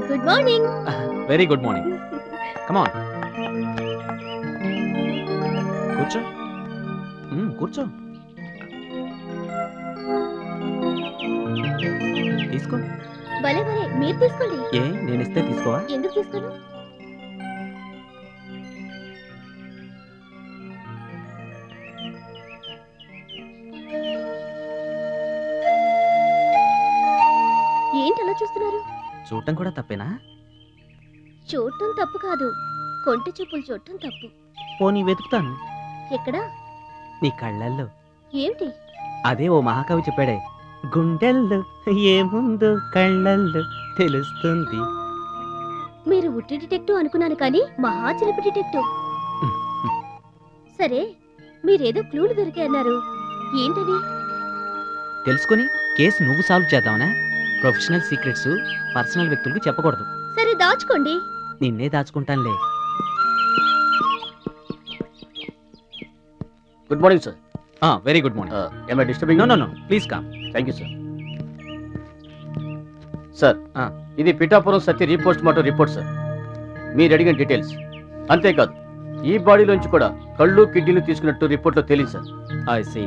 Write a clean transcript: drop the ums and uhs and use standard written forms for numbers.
Good morning. Very good morning. Come on కూర్చో. కూర్చో. తీసుకో. భలే భలే, మీరు తీసుకోండి. ఏ నేను ఇస్తే తీసుకోవా? ఎందుకు తీసుకోను? ఏంటి అలా చూస్తున్నారు? చూడటం కూడా తప్పేనా? చూడటం తప్పు కాదు, కొంటి చూపులు చూడటం తప్పు. పోనీ వెతుకుతాను. ఎక్కడా? నీ కళ్ళల్లో. ఏమిటి? అదే ఓ మహాకవి చెప్పాడే, గుండెల్లో ఏముందో కళ్ళల్లో తెలుస్తుంది. మీరు ఉట్టి డిటెక్టివ్ అనుకున్నాను కానీ మహా చిలిపి డిటెక్టివ్. సరే, మీరేదో క్లూలు దొరికాయన్నారు, ఏంటవి? తెలుసుకొని కేసు నువ్వు సాల్వ్ చేద్దామనా? ప్రొఫెషనల్ సీక్రెట్స్ పర్సనల్ వ్యక్తులకు చెప్పకూడదు. సరే, దాచుకోండి. నిన్నే దాచుకుంటానులే. Good morning sir. Very good morning. am I disturbing you? No please come. Thank you sir. Sir, ఇది Pithapuram Satya post mortem report sir. మీరు అడిగిన డీటెయిల్స్. అంతేకాదు, ఈ బాడీలోంచి కూడా కళ్ళు కిడ్నీలు తీసుకున్నట్టు రిపోర్ట్లో తేలింది సార్. I see.